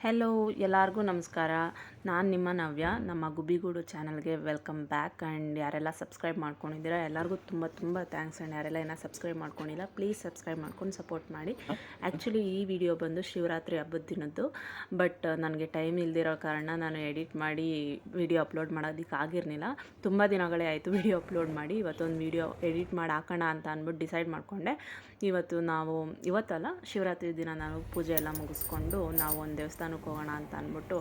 Hello ಎಲ್ಲರಿಗೂ ನಮಸ್ಕಾರ. ನಾನು ನಿಮ್ಮ ನವ್ಯ. ನಮ್ಮ ಗುಬ್ಬಿಗೂಡು ಚಾನಲ್ಗೆ ವೆಲ್ಕಮ್ ಬ್ಯಾಕ್. ಆ್ಯಂಡ್ ಯಾರೆಲ್ಲ ಸಬ್ಸ್ಕ್ರೈಬ್ ಮಾಡ್ಕೊಂಡಿದ್ದೀರಾ ಎಲ್ಲರಿಗೂ ತುಂಬ ತುಂಬ ಥ್ಯಾಂಕ್ಸ್. ಆ್ಯಂಡ್ ಯಾರೆಲ್ಲ ಏನೋ ಸಬ್ಸ್ಕ್ರೈಬ್ ಮಾಡ್ಕೊಂಡಿಲ್ಲ ಪ್ಲೀಸ್ ಸಬ್ಸ್ಕ್ರೈಬ್ ಮಾಡ್ಕೊಂಡು ಸಪೋರ್ಟ್ ಮಾಡಿ. ಆ್ಯಕ್ಚುಲಿ ಈ ವಿಡಿಯೋ ಬಂದು ಶಿವರಾತ್ರಿ ಹಬ್ಬದ ದಿನದ್ದು, ಬಟ್ ನನಗೆ ಟೈಮ್ ಇಲ್ದಿರೋ ಕಾರಣ ನಾನು ಎಡಿಟ್ ಮಾಡಿ ವಿಡಿಯೋ ಅಪ್ಲೋಡ್ ಮಾಡೋದಕ್ಕೆ ಆಗಿರಲಿಲ್ಲ. ತುಂಬ ದಿನಗಳೇ ಆಯಿತು ವಿಡಿಯೋ ಅಪ್ಲೋಡ್ ಮಾಡಿ. ಇವತ್ತೊಂದು ವಿಡಿಯೋ ಎಡಿಟ್ ಮಾಡಿ ಹಾಕೋಣ ಅಂತ ಅಂದ್ಬಿಟ್ಟು ಡಿಸೈಡ್ ಮಾಡಿಕೊಂಡೆ. ಇವತ್ತಲ್ಲ, ಶಿವರಾತ್ರಿ ದಿನ ನಾನು ಪೂಜೆ ಎಲ್ಲ ಮುಗಿಸ್ಕೊಂಡು ನಾವು ಒಂದು ದೇವಸ್ಥಾನಕ್ಕೆ ಹೋಗೋಣ ಅಂತ ಅಂದ್ಬಿಟ್ಟು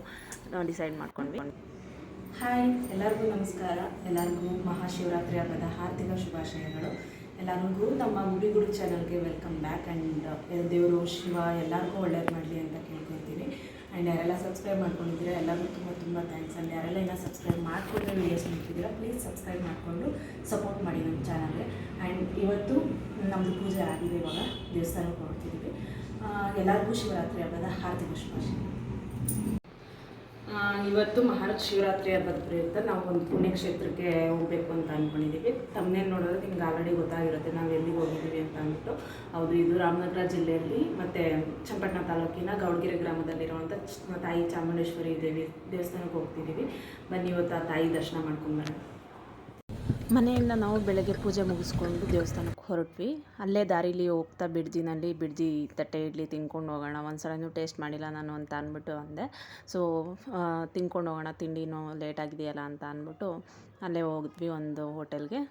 ಡಿಸೈಡ್ ಮಾಡ್ಕೊಂಡ್ವಿ. ಹಾಯ್, ಎಲ್ಲರಿಗೂ ನಮಸ್ಕಾರ. ಎಲ್ಲರಿಗೂ ಮಹಾಶಿವರಾತ್ರಿ ಹಬ್ಬದ ಹಾರ್ದಿಕ ಶುಭಾಶಯಗಳು. ಎಲ್ಲರಿಗೂ ನಮ್ಮ ಗುಬ್ಬಿಗೂಡು ಚಾನಲ್ಗೆ ವೆಲ್ಕಮ್ ಬ್ಯಾಕ್. ಆ್ಯಂಡ್ ದೇವರು ಶಿವ ಎಲ್ಲರಿಗೂ ಒಳ್ಳೇದು ಮಾಡಲಿ ಅಂತ ಕೇಳ್ಕೊಳ್ತೀನಿ. ಆ್ಯಂಡ್ ಯಾರೆಲ್ಲ ಸಬ್ಸ್ಕ್ರೈಬ್ ಮಾಡ್ಕೊಂಡಿದ್ದೀರಾ ಎಲ್ಲರಿಗೂ ತುಂಬ ತುಂಬ ಥ್ಯಾಂಕ್ಸ್. ಆ್ಯಂಡ್ ಯಾರೆಲ್ಲ ಇನ್ನೂ ಸಬ್ಸ್ಕ್ರೈಬ್ ಮಾಡಿಕೊಂಡ್ರೆ ವೀಡಿಯೋಸ್ ನೋಡ್ತಿದ್ದೀರಾ ಪ್ಲೀಸ್ ಸಬ್ಸ್ಕ್ರೈಬ್ ಮಾಡಿಕೊಂಡು ಸಪೋರ್ಟ್ ಮಾಡಿ ನಮ್ಮ ಚಾನಲ್ಗೆ. ಆ್ಯಂಡ್ ಇವತ್ತು ನಮ್ಮದು ಪೂಜೆ ಆಗಿದೆ, ಇವಾಗ ದೇವಸ್ಥಾನಕ್ಕೆ ಹೊರಡ್ತಿದ್ದೀವಿ. ಎಲ್ಲರಿಗೂ ಶಿವರಾತ್ರಿ ಹಬ್ಬದ ಹಾರ್ದಿಕ ಶುಭಾಶಯಗಳು. ಇವತ್ತು ಶಿವರಾತ್ರಿ ಹಬ್ಬದ ಪ್ರಯುಕ್ತ ನಾವು ಒಂದು ಪುಣ್ಯಕ್ಷೇತ್ರಕ್ಕೆ ಹೋಗಬೇಕು ಅಂತ ಅಂದ್ಕೊಂಡಿದ್ದೀವಿ. ತಮ್ಮನೇನು ನೋಡೋದು ನಿಮ್ಗೆ ಆಲ್ರೆಡಿ ಗೊತ್ತಾಗಿರುತ್ತೆ ನಾವು ಎಲ್ಲಿಗೆ ಹೋಗಿದ್ದೀವಿ ಅಂತ ಅಂದ್ಬಿಟ್ಟು. ಹೌದು, ಇದು ರಾಮನಗರ ಜಿಲ್ಲೆಯಲ್ಲಿ ಮತ್ತು ಚನ್ನಪಟ್ಟಣ ತಾಲೂಕಿನ ಗೌಡಗೆರೆ ಗ್ರಾಮದಲ್ಲಿರುವಂಥ ತಾಯಿ ಚಾಮುಂಡೇಶ್ವರಿ ದೇವಿ ದೇವಸ್ಥಾನಕ್ಕೆ ಹೋಗ್ತಿದ್ದೀವಿ. ಬನ್ನಿ ಇವತ್ತು ಆ ತಾಯಿ ದರ್ಶನ ಮಾಡ್ಕೊಂಡ್ಬರೋಣ. ಮನೆಯಿಂದ ನಾವು ಬೆಳಗ್ಗೆ ಪೂಜೆ ಮುಗಿಸ್ಕೊಂಡು ದೇವಸ್ಥಾನಕ್ಕೆ ಹೊರಟ್ವಿ. ಅಲ್ಲೇ ದಾರಿಲಿ ಹೋಗ್ತಾ ಬಿಡ್ಜಿ ತಟ್ಟೆ ಇಡ್ಲಿ ತಿನ್ಕೊಂಡು ಹೋಗೋಣ, ಒಂದು ಸಲನೂ ಟೇಸ್ಟ್ ಮಾಡಿಲ್ಲ ನಾನು ಅಂತ ಅಂದ್ಬಿಟ್ಟು ಅಂದೆ. ಸೊ ತಿನ್ಕೊಂಡು ಹೋಗೋಣ, ತಿಂಡಿನೂ ಲೇಟಾಗಿದೆಯಲ್ಲ ಅಂತ ಅಂದ್ಬಿಟ್ಟು ಅಲ್ಲೇ ಹೋಗಿದ್ವಿ ಒಂದು ಹೋಟೆಲ್ಗೆ.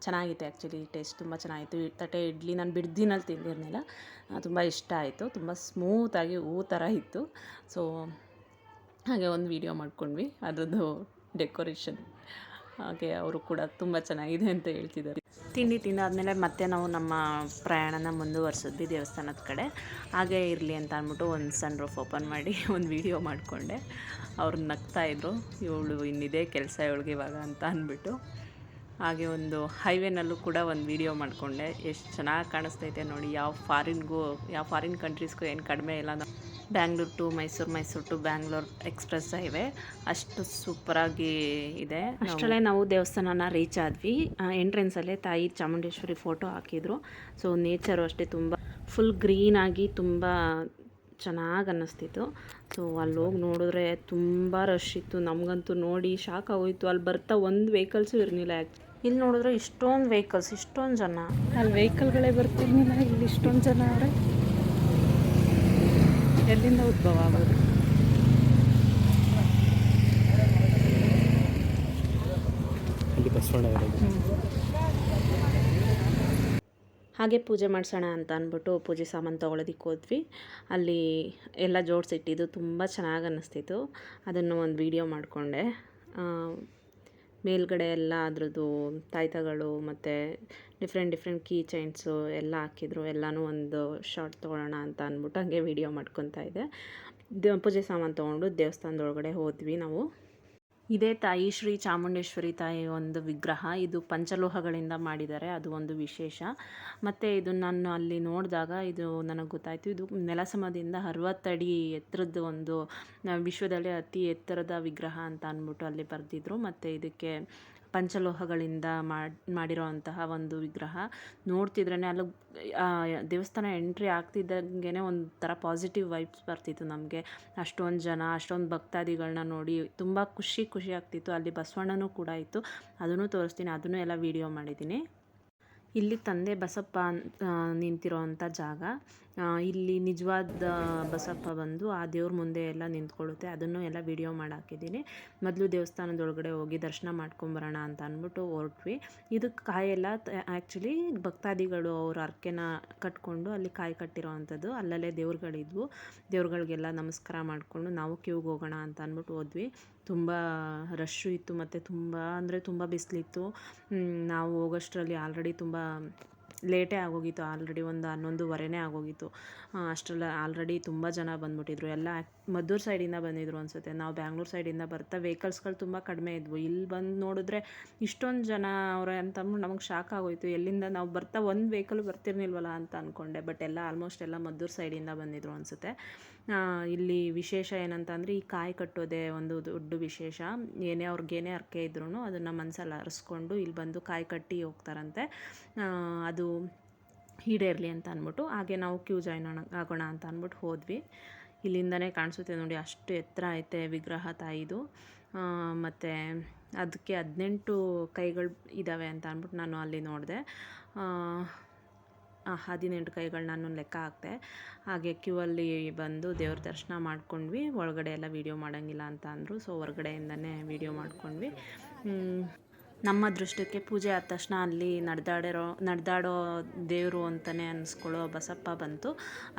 ಚೆನ್ನಾಗಿತ್ತು, ಆ್ಯಕ್ಚುಲಿ ಟೇಸ್ಟ್ ತುಂಬ ಚೆನ್ನಾಗಿತ್ತು. ತಟ್ಟೆ ಇಡ್ಲಿ ನಾನು ಬಿಡ್ಜಿನಲ್ಲಿ ತಿಂದಿರಲಿಲ್ಲ, ತುಂಬ ಇಷ್ಟ ಆಯಿತು. ತುಂಬ ಸ್ಮೂತಾಗಿ ಹೂ ಥರ ಇತ್ತು. ಸೊ ಹಾಗೆ ಒಂದು ವಿಡಿಯೋ ಮಾಡ್ಕೊಂಡ್ವಿ, ಅದರದ್ದು ಡೆಕೋರೇಷನ್. ಹಾಗೆ ಅವರು ಕೂಡ ತುಂಬ ಚೆನ್ನಾಗಿದೆ ಅಂತ ಹೇಳ್ತಿದ್ದಾರೆ. ತಿಂಡಿ ತಿಂದಾದಮೇಲೆ ಮತ್ತೆ ನಾವು ನಮ್ಮ ಪ್ರಯಾಣನ ಮುಂದುವರಿಸಿದ್ವಿ ದೇವಸ್ಥಾನದ ಕಡೆ. ಹಾಗೆ ಇರಲಿ ಅಂತ ಅಂದ್ಬಿಟ್ಟು ಒಂದು ಸನ್ ರೂಫ್ ಓಪನ್ ಮಾಡಿ ಒಂದು ವಿಡಿಯೋ ಮಾಡಿಕೊಂಡೆ. ಅವ್ರು ನಗ್ತಾಯಿದ್ರು, ಇವಳು ಇನ್ನಿದೆ ಕೆಲಸ ಇವಳಿಗೆ ಇವಾಗ ಅಂತ ಅಂದ್ಬಿಟ್ಟು. ಹಾಗೆ ಒಂದು ಹೈವೇನಲ್ಲೂ ಕೂಡ ಒಂದು ವಿಡಿಯೋ ಮಾಡಿಕೊಂಡೆ. ಎಷ್ಟು ಚೆನ್ನಾಗಿ ಕಾಣಿಸ್ತೈತೆ ನೋಡಿ. ಯಾವ ಫಾರಿನ್ ಕಂಟ್ರೀಸ್ಗೂ ಏನು ಕಡಿಮೆ ಇಲ್ಲ. Bangalore to Mysore to Bangalore express highway ಅಷ್ಟು ಸೂಪರಾಗಿ ಇದೆ. ಅಷ್ಟರಲ್ಲೇ ನಾವು ದೇವಸ್ಥಾನನ ರೀಚ್ ಆದ್ವಿ. ಎಂಟ್ರೆನ್ಸಲ್ಲೇ ತಾಯಿ ಚಾಮುಂಡೇಶ್ವರಿ ಫೋಟೋ ಹಾಕಿದ್ರು. ಸೊ ನೇಚರು ಅಷ್ಟೇ ತುಂಬ ಫುಲ್ ಗ್ರೀನಾಗಿ ತುಂಬ ಚೆನ್ನಾಗಿ ಅನ್ನಿಸ್ತಿತ್ತು. ಸೊ ಅಲ್ಲಿ ಹೋಗಿ ನೋಡಿದ್ರೆ ತುಂಬ ರಶ್ ಇತ್ತು. ನಮಗಂತೂ ನೋಡಿ ಶಾಕ್ ಆಗೋಯಿತು. ಅಲ್ಲಿ ಬರ್ತಾ ಒಂದು ವೆಹಿಕಲ್ಸು ಇರಲಿಲ್ಲ. ಇಲ್ಲಿ ನೋಡಿದ್ರೆ ಇಷ್ಟೊಂದು ವೆಹಿಕಲ್ಸ್, ಇಷ್ಟೊಂದು ಜನ. ಅಲ್ಲಿ ವೆಹಿಕಲ್ಗಳೇ ಬರ್ತಿರ್ಲಿಲ್ಲ, ಇಲ್ಲಿ ಇಷ್ಟೊಂದು ಜನ ಅವರೇ. ಎಲ್ಲಿಂದ ಉದ್ಭವ ಆಗೋದು? ಹಾಗೆ ಪೂಜೆ ಮಾಡಿಸೋಣ ಅಂತ ಅಂದ್ಬಿಟ್ಟು ಪೂಜೆ ಸಾಮಾನು ತೊಗೊಳೋದಕ್ಕೆ ಹೋದ್ವಿ. ಅಲ್ಲಿ ಎಲ್ಲ ಜೋಡಿಸಿಟ್ಟಿದ್ದು ತುಂಬ ಚೆನ್ನಾಗಿ ಅನ್ನಿಸ್ತಿತ್ತು. ಅದನ್ನು ಒಂದು ವಿಡಿಯೋ ಮಾಡಿಕೊಂಡೆ. ಮೇಲ್ಗಡೆ ಎಲ್ಲ ಅದ್ರದ್ದು ತಾಯ್ತಗಳು ಮತ್ತು ಡಿಫ್ರೆಂಟ್ ಕೀ ಚೈನ್ಸು ಎಲ್ಲ ಹಾಕಿದ್ರು. ಎಲ್ಲನೂ ಒಂದು ಶಾರ್ಟ್ ತೊಗೊಳ್ಳೋಣ ಅಂತ ಅಂದ್ಬಿಟ್ಟು ಹಾಗೆ ವಿಡಿಯೋ ಮಾಡ್ಕೊತಾ ಇದ್ದೆ. ಪೂಜೆ ಸಾಮಾನು ತೊಗೊಂಡು ದೇವಸ್ಥಾನದೊಳಗಡೆ ಹೋದ್ವಿ ನಾವು. ಇದೇ ತಾಯಿ ಶ್ರೀ ಚಾಮುಂಡೇಶ್ವರಿ ತಾಯಿ ಒಂದು ವಿಗ್ರಹ. ಇದು ಪಂಚಲೋಹಗಳಿಂದ ಮಾಡಿದ್ದಾರೆ, ಅದು ಒಂದು ವಿಶೇಷ. ಮತ್ತು ಇದು ನಾನು ಅಲ್ಲಿ ನೋಡಿದಾಗ ಇದು ನನಗೆ ಗೊತ್ತಾಯಿತು, ಇದು ನೆಲಸಮದಿಂದ 60 ಅಡಿ ಎತ್ತರದ್ದು ಒಂದು ವಿಶ್ವದಲ್ಲೇ ಅತಿ ಎತ್ತರದ ವಿಗ್ರಹ ಅಂತ ಅಂದ್ಬಿಟ್ಟು ಅಲ್ಲಿ ಬರೆದಿದ್ರು. ಮತ್ತು ಇದಕ್ಕೆ ಪಂಚಲೋಹಗಳಿಂದ ಮಾಡಿರೋವಂತಹ ಒಂದು ವಿಗ್ರಹ. ನೋಡ್ತಿದ್ರೇ ಅಲ್ಲಿ ದೇವಸ್ಥಾನ ಎಂಟ್ರಿ ಆಗ್ತಿದ್ದಂಗೆ ಒಂಥರ ಪಾಸಿಟಿವ್ ವೈಬ್ಸ್ ಬರ್ತಿತ್ತು ನಮಗೆ. ಅಷ್ಟೊಂದು ಜನ, ಅಷ್ಟೊಂದು ಭಕ್ತಾದಿಗಳನ್ನ ನೋಡಿ ತುಂಬ ಖುಷಿ ಆಗ್ತಿತ್ತು. ಅಲ್ಲಿ ಬಸವಣ್ಣನೂ ಕೂಡ ಇತ್ತು, ಅದನ್ನು ತೋರಿಸ್ತೀನಿ, ಅದನ್ನು ಎಲ್ಲ ವಿಡಿಯೋ ಮಾಡಿದ್ದೀನಿ. ಇಲ್ಲಿ ತಂದೆ ಬಸಪ್ಪ ನಿಂತಿರೋ ಅಂಥ ಜಾಗ. ಇಲ್ಲಿ ನಿಜವಾದ ಬಸಪ್ಪ ಬಂದು ಆ ದೇವ್ರ ಮುಂದೆ ಎಲ್ಲ ನಿಂತ್ಕೊಳ್ಳುತ್ತೆ. ಅದನ್ನು ಎಲ್ಲ ವಿಡಿಯೋ ಮಾಡಿ ಹಾಕಿದ್ದೀನಿ. ಮೊದಲು ದೇವಸ್ಥಾನದೊಳಗಡೆ ಹೋಗಿ ದರ್ಶನ ಮಾಡ್ಕೊಂಬರೋಣ ಅಂತ ಅಂದ್ಬಿಟ್ಟು ಹೊರಟ್ವಿ. ಇದು ಕಾಯೆಲ್ಲ ಆ್ಯಕ್ಚುಲಿ ಭಕ್ತಾದಿಗಳು ಅವ್ರ ಹರಕೆನ ಕಟ್ಕೊಂಡು ಅಲ್ಲಿ ಕಾಯಿ ಕಟ್ಟಿರೋ ಅಂಥದ್ದು. ಅಲ್ಲಲ್ಲೇ ದೇವ್ರುಗಳಿದ್ವು. ದೇವ್ರುಗಳಿಗೆಲ್ಲ ನಮಸ್ಕಾರ ಮಾಡಿಕೊಂಡು ನಾವು ಕ್ಯೂಗೆ ಹೋಗೋಣ ಅಂತ ಅಂದ್ಬಿಟ್ಟು ಹೋದ್ವಿ. ತುಂಬ ರಶ್ಶು ಇತ್ತು ಮತ್ತು ತುಂಬ ಬಿಸಿಲಿತ್ತು. ನಾವು ಹೋಗೋಷ್ಟರಲ್ಲಿ ಆಲ್ರೆಡಿ ತುಂಬ ಲೇಟೇ ಆಗೋಗಿತ್ತು. ಆಲ್ರೆಡಿ ಒಂದು 11:15 ಆಗೋಗಿತ್ತು. ಅಷ್ಟರಲ್ಲಿ ಆಲ್ರೆಡಿ ತುಂಬ ಜನ ಬಂದ್ಬಿಟ್ಟಿದ್ರು. ಎಲ್ಲ ಮದ್ದೂರು ಸೈಡಿಂದ ಬಂದಿದ್ರು ಅನಿಸುತ್ತೆ. ನಾವು ಬ್ಯಾಂಗ್ಳೂರು ಸೈಡಿಂದ ಬರ್ತಾ ವೆಹಿಕಲ್ಸ್ಗಳು ತುಂಬ ಕಡಿಮೆ ಇದ್ವು. ಇಲ್ಲಿ ಬಂದು ನೋಡಿದ್ರೆ ಇಷ್ಟೊಂದು ಜನ ಅವರೇ ಅಂತಂದ್ಬಿಟ್ಟು ನಮಗೆ ಶಾಕ್ ಆಗೋಯಿತು. ಎಲ್ಲಿಂದ ನಾವು ಬರ್ತಾ ಒಂದು ವೆಹಿಕಲ್ ಬರ್ತಿರ್ನಿಲ್ವಲ್ಲ ಅಂತ ಅಂದ್ಕೊಂಡೆ. ಬಟ್ ಎಲ್ಲ ಆಲ್ಮೋಸ್ಟ್ ಎಲ್ಲ ಮದ್ದೂರು ಸೈಡಿಂದ ಬಂದಿದ್ರು ಅನಿಸುತ್ತೆ. ಇಲ್ಲಿ ವಿಶೇಷ ಏನಂತಂದರೆ ಈ ಕಾಯಿ ಕಟ್ಟೋದೇ ಒಂದು ದೊಡ್ಡ ವಿಶೇಷ. ಅವ್ರಿಗೇನೇ ಹರಕೆ ಇದ್ರೂ ಅದನ್ನು ಮನಸ್ಸಲ್ಲಿ ಅರಸ್ಕೊಂಡು ಇಲ್ಲಿ ಬಂದು ಕಾಯಿ ಕಟ್ಟಿ ಹೋಗ್ತಾರಂತೆ. ಅದು ಈಡೇರಲಿ ಅಂತ ಅಂದ್ಬಿಟ್ಟು ಹಾಗೆ ನಾವು ಕ್ಯೂ ಜಾಯ್ನ್ ಆಗೋಣ ಅಂತ ಅಂದ್ಬಿಟ್ಟು ಹೋದ್ವಿ. ಇಲ್ಲಿಂದನೇ ಕಾಣಿಸುತ್ತೆ ನೋಡಿ, ಅಷ್ಟು ಎತ್ತರ ಐತೆ ವಿಗ್ರಹ ತಾಯಿದು. ಮತ್ತು ಅದಕ್ಕೆ 18 ಕೈಗಳು ಇದ್ದಾವೆ ಅಂತ ಅಂದ್ಬಿಟ್ಟು ನಾನು ಅಲ್ಲಿ ನೋಡಿದೆ. 18 ಕೈಗಳು ನಾನು ಲೆಕ್ಕ ಹಾಕಿದೆ. ಹಾಗೆ ಕ್ಯೂ ಅಲ್ಲಿ ಬಂದು ದೇವ್ರ ದರ್ಶನ ಮಾಡ್ಕೊಂಡ್ವಿ. ಒಳಗಡೆ ಎಲ್ಲ ವೀಡಿಯೋ ಮಾಡೋಂಗಿಲ್ಲ ಅಂತ ಅಂದರು, ಸೊ ಹೊರಗಡೆಯಿಂದನೇ ವೀಡಿಯೋ ಮಾಡ್ಕೊಂಡ್ವಿ. ನಮ್ಮ ಅದೃಷ್ಟಕ್ಕೆ ಪೂಜೆ ಆದ ತಕ್ಷಣ ಅಲ್ಲಿ ನಡೆದಾಡೋ ದೇವರು ಅಂತಲೇ ಅನ್ನಿಸ್ಕೊಳ್ಳೋ ಬಸಪ್ಪ ಬಂತು.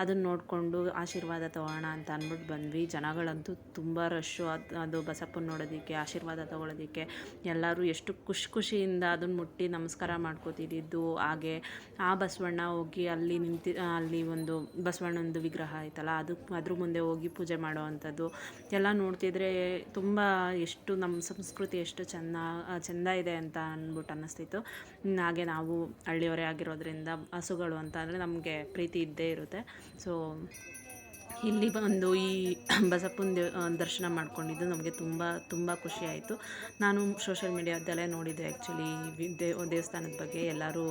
ಅದನ್ನು ನೋಡಿಕೊಂಡು ಆಶೀರ್ವಾದ ತೊಗೊಳ್ಳೋಣ ಅಂತ ಅಂದ್ಬಿಟ್ಟು ಬಂದ್ವಿ. ಜನಗಳಂತೂ ತುಂಬ ರಶ್ಶು. ಅದು ಬಸಪ್ಪನ ನೋಡೋದಕ್ಕೆ, ಆಶೀರ್ವಾದ ತೊಗೊಳೋದಕ್ಕೆ ಎಲ್ಲರೂ ಎಷ್ಟು ಖುಷಿಯಿಂದ ಅದನ್ನು ಮುಟ್ಟಿ ನಮಸ್ಕಾರ ಮಾಡ್ಕೋತಿದ್ದು. ಹಾಗೆ ಆ ಬಸವಣ್ಣ ಹೋಗಿ ಅಲ್ಲಿ ಒಂದು ಬಸವಣ್ಣಂದು ವಿಗ್ರಹ ಐತಲ್ಲ, ಅದ್ರ ಮುಂದೆ ಹೋಗಿ ಪೂಜೆ ಮಾಡೋ ಅಂಥದ್ದು ಎಲ್ಲ ನೋಡ್ತಿದ್ರೆ ತುಂಬ ಎಷ್ಟು ನಮ್ಮ ಸಂಸ್ಕೃತಿ ಎಷ್ಟು ಚೆಂದ ಇದೆ ಅಂತ ಅಂದ್ಬಿಟ್ಟು ಅನ್ನಿಸ್ತಿತ್ತು. ಹಾಗೆ ನಾವು ಹಳ್ಳಿಯವರೇ ಆಗಿರೋದ್ರಿಂದ ಹಸುಗಳು ಅಂತ ಅಂದರೆ ನಮಗೆ ಪ್ರೀತಿ ಇದ್ದೇ ಇರುತ್ತೆ. ಸೊ ಇಲ್ಲಿ ಬಂದು ಈ ಬಸಪ್ಪನ ದರ್ಶನ ಮಾಡ್ಕೊಂಡಿದ್ದು ನಮಗೆ ತುಂಬ ಖುಷಿ ಆಯಿತು. ನಾನು ಸೋಷಿಯಲ್ ಮೀಡಿಯಾದಲ್ಲೇ ನೋಡಿದ್ದೆ ಆ್ಯಕ್ಚುಲಿ ದೇವಸ್ಥಾನದ ಬಗ್ಗೆ ಎಲ್ಲರೂ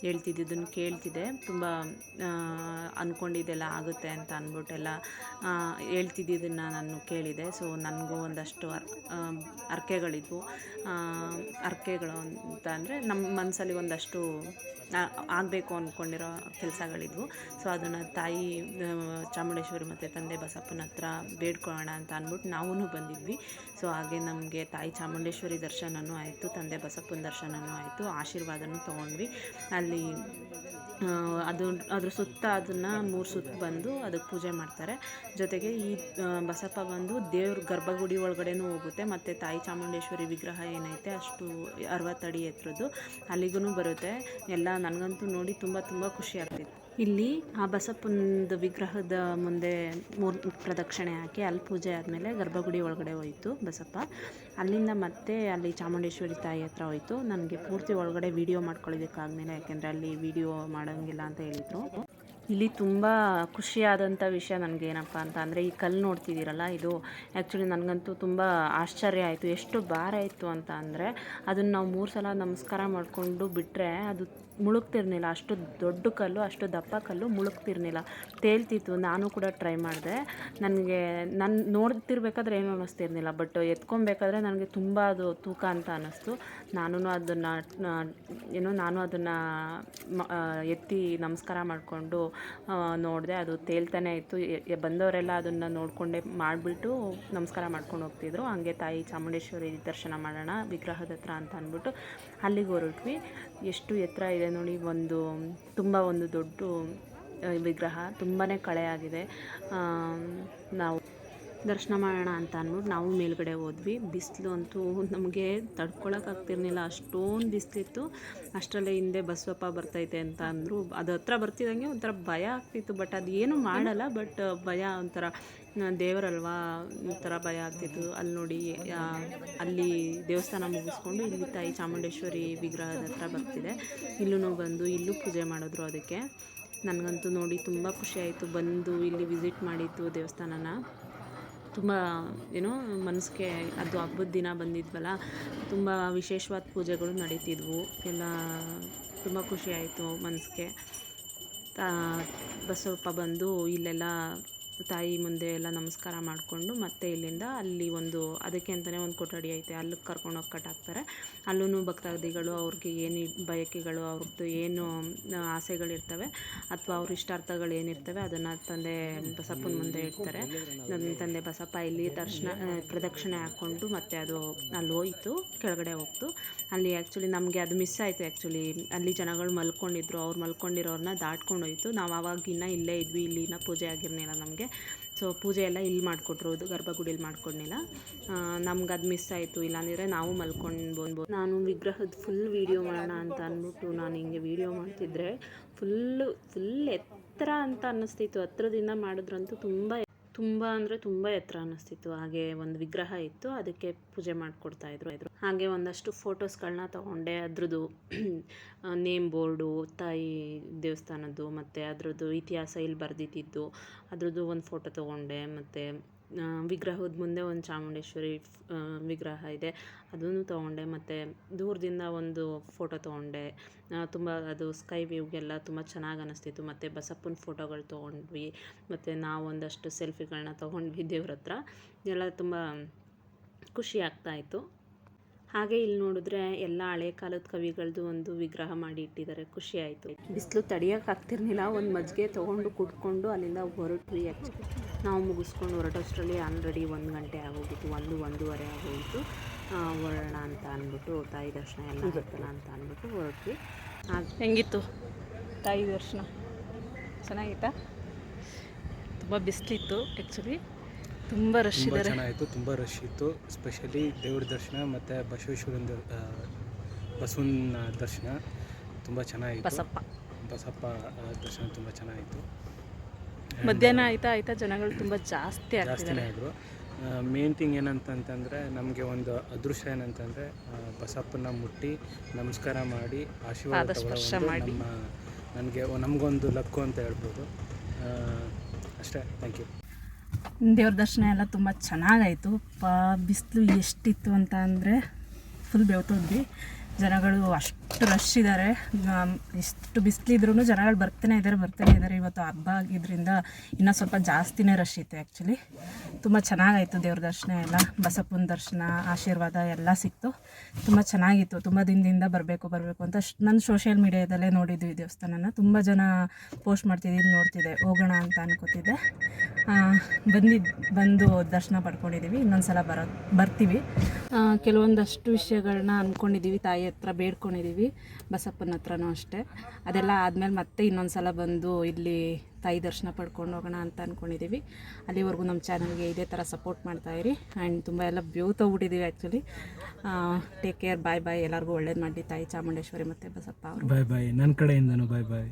ಹೇಳ್ತಿದ್ದನ್ನು ಕೇಳ್ತಿದ್ದೆ. ತುಂಬ ಅಂದ್ಕೊಂಡಿದ್ದೆಲ್ಲ ಆಗುತ್ತೆ ಅಂತ ಅಂದ್ಬಿಟ್ಟೆಲ್ಲ ಹೇಳ್ತಿದ್ದನ್ನು ನಾನು ಕೇಳಿದೆ. ಸೊ ನನಗೂ ಒಂದಷ್ಟು ಹರಕೆಗಳಿದ್ವು. ಹರಕೆಗಳು ಅಂತ ಅಂದರೆ ನಮ್ಮ ಮನಸ್ಸಲ್ಲಿ ಒಂದಷ್ಟು ಆಗಬೇಕು ಅಂದ್ಕೊಂಡಿರೋ ಕೆಲಸಗಳಿದ್ವು. ಸೊ ಅದನ್ನು ತಾಯಿ ಚಾಮುಂಡೇಶ್ವರಿ ಮತ್ತು ತಂದೆ ಬಸಪ್ಪನ ಹತ್ರ ಬೇಡ್ಕೊಳ್ಳೋಣ ಅಂತ ಅಂದ್ಬಿಟ್ಟು ನಾವೂ ಬಂದಿದ್ವಿ. ಸೊ ಹಾಗೆ ನಮಗೆ ತಾಯಿ ಚಾಮುಂಡೇಶ್ವರಿ ದರ್ಶನವೂ ಆಯಿತು, ತಂದೆ ಬಸಪ್ಪನ ದರ್ಶನವೂ ಆಯಿತು, ಆಶೀರ್ವಾದನೂ ತೊಗೊಂಡ್ವಿ. ಅಲ್ಲಿ ಅದ್ರ ಸುತ್ತ ಅದನ್ನು 3 ಸುತ್ತು ಬಂದು ಅದಕ್ಕೆ ಪೂಜೆ ಮಾಡ್ತಾರೆ. ಜೊತೆಗೆ ಈ ಬಸಪ್ಪ ಬಂದು ದೇವ್ರ ಗರ್ಭಗುಡಿ ಒಳಗಡೆನೂ ಹೋಗುತ್ತೆ, ಮತ್ತು ತಾಯಿ ಚಾಮುಂಡೇಶ್ವರಿ ವಿಗ್ರಹ ಏನೈತೆ ಅಷ್ಟು 60 ಅಡಿ ಎತ್ತರದ್ದು ಅಲ್ಲಿಗೂ ಬರುತ್ತೆ. ಎಲ್ಲ ನನಗಂತೂ ನೋಡಿ ತುಂಬ ಖುಷಿ ಆಗ್ತಿತ್ತು. ಇಲ್ಲಿ ಆ ಬಸಪ್ಪನದು ವಿಗ್ರಹದ ಮುಂದೆ 3 ಪ್ರದಕ್ಷಿಣೆ ಹಾಕಿ ಅಲ್ಲಿ ಪೂಜೆ ಆದಮೇಲೆ ಗರ್ಭಗುಡಿ ಒಳಗಡೆ ಹೋಯಿತು ಬಸಪ್ಪ. ಅಲ್ಲಿಂದ ಮತ್ತೆ ಅಲ್ಲಿ ಚಾಮುಂಡೇಶ್ವರಿ ತಾಯಿ ಹತ್ರ ಹೋಯಿತು. ನನಗೆ ಪೂರ್ತಿ ಒಳಗಡೆ ವೀಡಿಯೋ ಮಾಡ್ಕೊಳ್ಳೋದಕ್ಕಾಗಲಿಲ್ಲ, ಯಾಕೆಂದರೆ ಅಲ್ಲಿ ವೀಡಿಯೋ ಮಾಡೋಂಗಿಲ್ಲ ಅಂತ ಹೇಳಿದರು. ಇಲ್ಲಿ ತುಂಬ ಖುಷಿಯಾದಂಥ ವಿಷಯ ನನಗೇನಪ್ಪ ಅಂತ ಅಂದರೆ ಈ ಕಲ್ಲು ನೋಡ್ತಿದ್ದೀರಲ್ಲ, ಇದು ಆ್ಯಕ್ಚುಲಿ ನನಗಂತೂ ತುಂಬ ಆಶ್ಚರ್ಯ ಆಯಿತು. ಎಷ್ಟು ಭಾರ ಇತ್ತು ಅಂತ ಅಂದರೆ ಅದನ್ನು ನಾವು 3 ಸಲ ನಮಸ್ಕಾರ ಮಾಡಿಕೊಂಡು ಬಿಟ್ಟರೆ ಅದು ಮುಳುಗ್ತಿರ್ಲಿಲ್ಲ. ಅಷ್ಟು ದೊಡ್ಡ ಕಲ್ಲು, ಅಷ್ಟು ದಪ್ಪ ಕಲ್ಲು ಮುಳುಗ್ತಿರ್ಲಿಲ್ಲ, ತೇಲ್ತಿತ್ತು. ನಾನು ಕೂಡ ಟ್ರೈ ಮಾಡಿದೆ. ನಾನು ನೋಡ್ತಿರ್ಬೇಕಾದ್ರೆ ಏನೂ ಅನ್ನಿಸ್ತಿರ್ಲಿಲ್ಲ, ಬಟ್ ಎತ್ಕೊಬೇಕಾದ್ರೆ ನನಗೆ ತುಂಬ ಅದು ತೂಕ ಅಂತ ಅನ್ನಿಸ್ತು. ನಾನು ಅದನ್ನು ಎತ್ತಿ ನಮಸ್ಕಾರ ಮಾಡಿಕೊಂಡು ನೋಡಿದೆ. ಅದು ತೇಲ್ತಾನೆ ಇತ್ತು. ಬಂದವರೆಲ್ಲ ಅದನ್ನು ನೋಡಿಕೊಂಡೇ ಮಾಡಿಬಿಟ್ಟು ನಮಸ್ಕಾರ ಮಾಡ್ಕೊಂಡು ಹೋಗ್ತಿದ್ರು. ಹಾಗೆ ತಾಯಿ ಚಾಮುಂಡೇಶ್ವರಿ ದರ್ಶನ ಮಾಡೋಣ ವಿಗ್ರಹದ ಹತ್ರ ಅಂತ ಅಂದ್ಬಿಟ್ಟು ಅಲ್ಲಿಗೆ ಹೊರಟ್ವಿ. ಎಷ್ಟು ಎತ್ತರ ಇದೆ ನೋಡಿ, ಒಂದು ದೊಡ್ಡ ವಿಗ್ರಹ, ತುಂಬಾ ಕಳೆಯಾಗಿದೆ. ನಾವು ದರ್ಶನ ಮಾಡೋಣ ಅಂತ ಅಂದ್ಬಿಟ್ಟು ನಾವು ಮೇಲ್ಗಡೆ ಹೋದ್ವಿ. ಬಿಸಿಲು ಅಂತೂ ನಮಗೆ ತಡ್ಕೊಳಕ್ಕಾಗ್ತಿರ್ಲಿಲ್ಲ, ಅಷ್ಟೊಂದು ಬಿಸಿಲಿತ್ತು. ಅಷ್ಟರಲ್ಲೇ ಹಿಂದೆ ಬಸವಪ್ಪ ಬರ್ತೈತೆ ಅಂತ ಅಂದರು. ಅದು ಹತ್ರ ಬರ್ತಿದ್ದಂಗೆ ಒಂಥರ ಭಯ ಆಗ್ತಿತ್ತು, ಬಟ್ ಅದು ಏನೂ ಮಾಡಲ್ಲ. ಬಟ್ ಭಯ ಒಂಥರ, ದೇವರಲ್ವಾ, ಒಂಥರ ಭಯ ಆಗ್ತಿತ್ತು. ಅಲ್ಲಿ ನೋಡಿ, ಅಲ್ಲಿ ದೇವಸ್ಥಾನ ಮುಗಿಸ್ಕೊಂಡು ಇಲ್ಲಿ ತಾಯಿ ಚಾಮುಂಡೇಶ್ವರಿ ವಿಗ್ರಹದ ಹತ್ರ ಬರ್ತಿದೆ. ಇಲ್ಲೂ ಬಂದು ಇಲ್ಲೂ ಪೂಜೆ ಮಾಡಿದ್ರು. ಅದಕ್ಕೆ ನನಗಂತೂ ನೋಡಿ ತುಂಬ ಖುಷಿಯಾಯಿತು. ಬಂದು ಇಲ್ಲಿ ವಿಸಿಟ್ ಮಾಡಿದ್ದು ದೇವಸ್ಥಾನನ ತುಂಬ ಮನಸ್ಸಿಗೆ, ಅದು ಹಬ್ಬದ ದಿನ ಬಂದಿದ್ವಲ್ಲ, ತುಂಬ ವಿಶೇಷವಾದ ಪೂಜೆಗಳು ನಡೀತಿದ್ವು ಎಲ್ಲ. ತುಂಬ ಖುಷಿಯಾಯಿತು ಮನಸ್ಸಿಗೆ. ಬಸವಪ್ಪ ಬಂದು ಇಲ್ಲೆಲ್ಲ ತಾಯಿ ಮುಂದೆ ಎಲ್ಲ ನಮಸ್ಕಾರ ಮಾಡಿಕೊಂಡು ಮತ್ತೆ ಇಲ್ಲಿಂದ ಅಲ್ಲಿ ಅದಕ್ಕೆ ಅಂತಲೇ ಒಂದು ಕೊಠಡಿ ಐತೆ, ಅಲ್ಲಿಗೆ ಕರ್ಕೊಂಡೋಗಿ ಕಟ್ಟಾಕ್ತಾರೆ. ಅಲ್ಲೂ ಭಕ್ತಾದಿಗಳು ಅವ್ರಿಗೆ ಏನು ಬಯಕೆಗಳು, ಅವ್ರದ್ದು ಏನು ಆಸೆಗಳಿರ್ತವೆ ಅಥವಾ ಅವ್ರ ಇಷ್ಟಾರ್ಥಗಳು ಏನಿರ್ತವೆ ಅದನ್ನು ತಂದೆ ಬಸಪ್ಪನ ಮುಂದೆ ಇಡ್ತಾರೆ. ತಂದೆ ಬಸಪ್ಪ ಇಲ್ಲಿ ಪ್ರದಕ್ಷಿಣೆ ಹಾಕ್ಕೊಂಡು ಮತ್ತೆ ಅದು ಅಲ್ಲಿ ಹೋಯಿತು, ಕೆಳಗಡೆ ಹೋಗ್ತು. ಅಲ್ಲಿ ಆ್ಯಕ್ಚುಲಿ ನಮಗೆ ಅದು ಮಿಸ್ ಆಯಿತು. ಆ್ಯಕ್ಚುಲಿ ಅಲ್ಲಿ ಜನಗಳು ಮಲ್ಕೊಂಡಿದ್ರು, ಅವ್ರು ಮಲ್ಕೊಂಡಿರೋರನ್ನ ದಾಟ್ಕೊಂಡು ಹೋಯಿತು. ನಾವು ಆವಾಗಿನ್ನ ಇಲ್ಲೇ ಇದ್ವಿ, ಇಲ್ಲಿನ ಪೂಜೆ ಆಗಿರಲಿಲ್ಲ ನಮಗೆ. ಸೊ ಪೂಜೆ ಎಲ್ಲ ಇಲ್ಲಿ ಮಾಡಿಕೊಟ್ರು, ಗರ್ಭಗುಡಿಯಲ್ಲಿ ಮಾಡ್ಕೊಂಡಿಲ್ಲ. ನಮ್ಗೆ ಅದು ಮಿಸ್ ಆಯಿತು, ಇಲ್ಲಾಂದರೆ ನಾವು ಮಲ್ಕೊಂಡು ನಾನು ವಿಗ್ರಹದ ಫುಲ್ ವೀಡಿಯೋ ಮಾಡೋಣ ಅಂತ ಅಂದ್ಬಿಟ್ಟು ನಾನು ಹಿಂಗೆ ವೀಡಿಯೋ ಮಾಡ್ತಿದ್ರೆ ಫುಲ್ ಎತ್ತರ ಅಂತ ಅನ್ನಿಸ್ತಿತ್ತು. ಹತ್ರದಿಂದ ಮಾಡಿದ್ರಂತೂ ತುಂಬ ಅಂದರೆ ತುಂಬ ಎತ್ತರ ಅನ್ನಿಸ್ತಿತ್ತು. ಹಾಗೆ ಒಂದು ವಿಗ್ರಹ ಇತ್ತು, ಅದಕ್ಕೆ ಪೂಜೆ ಮಾಡಿಕೊಡ್ತಾಯಿದ್ರು. ಹಾಗೆ ಒಂದಷ್ಟು ಫೋಟೋಸ್ಗಳನ್ನ ತೊಗೊಂಡೆ. ಅದ್ರದ್ದು ನೇಮ್ ಬೋರ್ಡು, ತಾಯಿ ದೇವಸ್ಥಾನದ್ದು ಮತ್ತು ಅದ್ರದ್ದು ಇತಿಹಾಸ ಇಲ್ಲಿ ಬರೆದಿದ್ದು, ಅದ್ರದ್ದು ಒಂದು ಫೋಟೋ ತೊಗೊಂಡೆ. ಮತ್ತು ವಿಗ್ರಹದ ಮುಂದೆ ಒಂದು ಚಾಮುಂಡೇಶ್ವರಿ ವಿಗ್ರಹ ಇದೆ, ಅದನ್ನು ತೊಗೊಂಡೆ. ಮತ್ತು ದೂರದಿಂದ ಒಂದು ಫೋಟೋ ತೊಗೊಂಡೆ. ತುಂಬ ಅದು ಸ್ಕೈ ವ್ಯೂಗೆಲ್ಲ ತುಂಬ ಚೆನ್ನಾಗಿ ಅನ್ನಿಸ್ತಿತ್ತು. ಮತ್ತು ಬಸಪ್ಪನ ಫೋಟೋಗಳು ತೊಗೊಂಡ್ವಿ. ಮತ್ತು ನಾವು ಒಂದಷ್ಟು ಸೆಲ್ಫಿಗಳನ್ನ ತೊಗೊಂಡ್ವಿ ದೇವ್ರ ಹತ್ರ. ಎಲ್ಲ ತುಂಬ ಖುಷಿ ಆಗ್ತಾಯಿತ್ತು. ಹಾಗೆ ಇಲ್ಲಿ ನೋಡಿದ್ರೆ ಎಲ್ಲ ಹಳೆ ಕಾಲದ ಕವಿಗಳದ್ದು ಒಂದು ವಿಗ್ರಹ ಮಾಡಿ ಇಟ್ಟಿದ್ದಾರೆ. ಖುಷಿ ಆಯಿತು. ಬಿಸಿಲು ತಡಿಯೋಕ್ಕಾಗ್ತಿರ್ಲಿಲ್ಲ. ಒಂದು ಮಜ್ಜಿಗೆ ತೊಗೊಂಡು ಕುಡ್ಕೊಂಡು ಅಲ್ಲಿಂದ ಹೊರಟ್ವಿ. ನಾವು ಮುಗಿಸ್ಕೊಂಡು ಹೊರಟೋಷ್ಟರಲ್ಲಿ ಆಲ್ರೆಡಿ 1 ಗಂಟೆ ಆಗೋಗಿತ್ತು, 1-1:30 ಆಗೋಗಿತ್ತು. ಹೊರಡೋಣ ಅಂತ ಅಂದ್ಬಿಟ್ಟು ತಾಯಿ ದರ್ಶನ ಎಲ್ಲ ಆಗುತ್ತಲ್ಲ ಅಂತ ಅಂದ್ಬಿಟ್ಟು ಹೊರಟ್ವಿ. ಹೆಂಗಿತ್ತು ತಾಯಿ ದರ್ಶನ? ಚೆನ್ನಾಗಿತ್ತಾ? ತುಂಬ ಬಿಸಿಲಿತ್ತು ಆ್ಯಕ್ಚುಲಿ, ತುಂಬ ರಶ್ ಇದ್ದಾರೆ. ಚೆನ್ನಾಗಿತ್ತು, ತುಂಬ ರಶ್ ಇತ್ತು. ಸ್ಪೆಷಲಿ ದೇವ್ರ ದರ್ಶನ ಮತ್ತು ಬಸವನ ದರ್ಶನ ತುಂಬ ಚೆನ್ನಾಗಿತ್ತು. ಬಸಪ್ಪ ದರ್ಶನ ತುಂಬ ಚೆನ್ನಾಗಿತ್ತು. ಮಧ್ಯಾಹ್ನ ಆಯ್ತಾ ಜನಗಳು ತುಂಬ ಜಾಸ್ತಿನೇ ಆದರು. ಮೇನ್ ಥಿಂಗ್ ಏನಂತಂತಂದರೆ ನಮಗೆ ಒಂದು ಅದೃಷ್ಟ ಏನಂತಂದರೆ ಬಸಪ್ಪನ ಮುಟ್ಟಿ ನಮಸ್ಕಾರ ಮಾಡಿ ಆಶೀರ್ವಾದ ತಗೊಳ್ಳೋ ನಮಗೊಂದು ಲಕ್ಕು ಅಂತ ಹೇಳ್ಬೋದು. ಅಷ್ಟೇ. Thank you. ದೇವ್ರ ದರ್ಶನ ಎಲ್ಲ ತುಂಬ ಚೆನ್ನಾಗಾಯಿತು. ಬಿಸಿಲು ಎಷ್ಟಿತ್ತು ಅಂತ ಅಂದರೆ ಫುಲ್ ಬೆವ್ತೋದ್ವಿ. ಜನಗಳು ಅಷ್ಟು ರಶ್ ಇದ್ದಾರೆ. ಎಷ್ಟು ಬಿಸಿಲಿದ್ರೂ ಜನಗಳು ಬರ್ತಾನೆ ಇದ್ದಾರೆ. ಇವತ್ತು ಹಬ್ಬ ಆಗಿದ್ದರಿಂದ ಇನ್ನೂ ಸ್ವಲ್ಪ ಜಾಸ್ತಿನೇ ರಶ್ ಇತ್ತು. ಆ್ಯಕ್ಚುಲಿ ತುಂಬ ಚೆನ್ನಾಗಾಯಿತು ದೇವ್ರ ದರ್ಶನ ಎಲ್ಲ. ಬಸಪ್ಪನ ದರ್ಶನ ಆಶೀರ್ವಾದ ಎಲ್ಲ ಸಿಕ್ತು. ತುಂಬ ಚೆನ್ನಾಗಿತ್ತು. ತುಂಬ ದಿನದಿಂದ ಬರಬೇಕು ಅಂತ ನಾನು ಸೋಷಿಯಲ್ ಮೀಡಿಯಾದಲ್ಲೇ ನೋಡಿದ್ವಿ ದೇವಸ್ಥಾನನ. ತುಂಬ ಜನ ಪೋಸ್ಟ್ ಮಾಡ್ತಿದ್ದು ನೋಡ್ತಿದ್ದೆ, ಹೋಗೋಣ ಅಂತ ಅನ್ಕೋತಿದ್ದೆ. ಬಂದು ದರ್ಶನ ಪಡ್ಕೊಂಡಿದ್ದೀವಿ. ಇನ್ನೊಂದು ಸಲ ಬರ್ತೀವಿ. ಕೆಲವೊಂದಷ್ಟು ವಿಷಯಗಳನ್ನ ಅಂದ್ಕೊಂಡಿದ್ದೀವಿ, ತಾಯಿ ಹತ್ರ ಬೇಡ್ಕೊಂಡಿದ್ದೀವಿ, ಬಸಪ್ಪನ ಹತ್ರನೂ ಅಷ್ಟೇ. ಅದೆಲ್ಲ ಆದಮೇಲೆ ಮತ್ತೆ ಇನ್ನೊಂದು ಸಲ ಬಂದು ಇಲ್ಲಿ ತಾಯಿ ದರ್ಶನ ಪಡ್ಕೊಂಡು ಹೋಗೋಣ ಅಂತ ಅಂದ್ಕೊಂಡಿದ್ದೀವಿ. ಅಲ್ಲಿವರೆಗೂ ನಮ್ಮ ಚಾನಲ್ಗೆ ಇದೇ ಥರ ಸಪೋರ್ಟ್ ಮಾಡ್ತಾಯಿರಿ. ಆ್ಯಂಡ್ ತುಂಬ ಎಲ್ಲ ಹೋಗ್ಬಿಟ್ಟಿದ್ದೀವಿ ಆ್ಯಕ್ಚುಲಿ. Take care. ಬಾಯ್. ಎಲ್ಲರಿಗೂ ಒಳ್ಳೇದು ಮಾಡಲಿ ತಾಯಿ ಚಾಮುಂಡೇಶ್ವರಿ ಮತ್ತು ಬಸಪ್ಪ ಅವರು. ಬಾಯ್. ನನ್ನ ಕಡೆಯಿಂದನೂ ಬಾಯ್.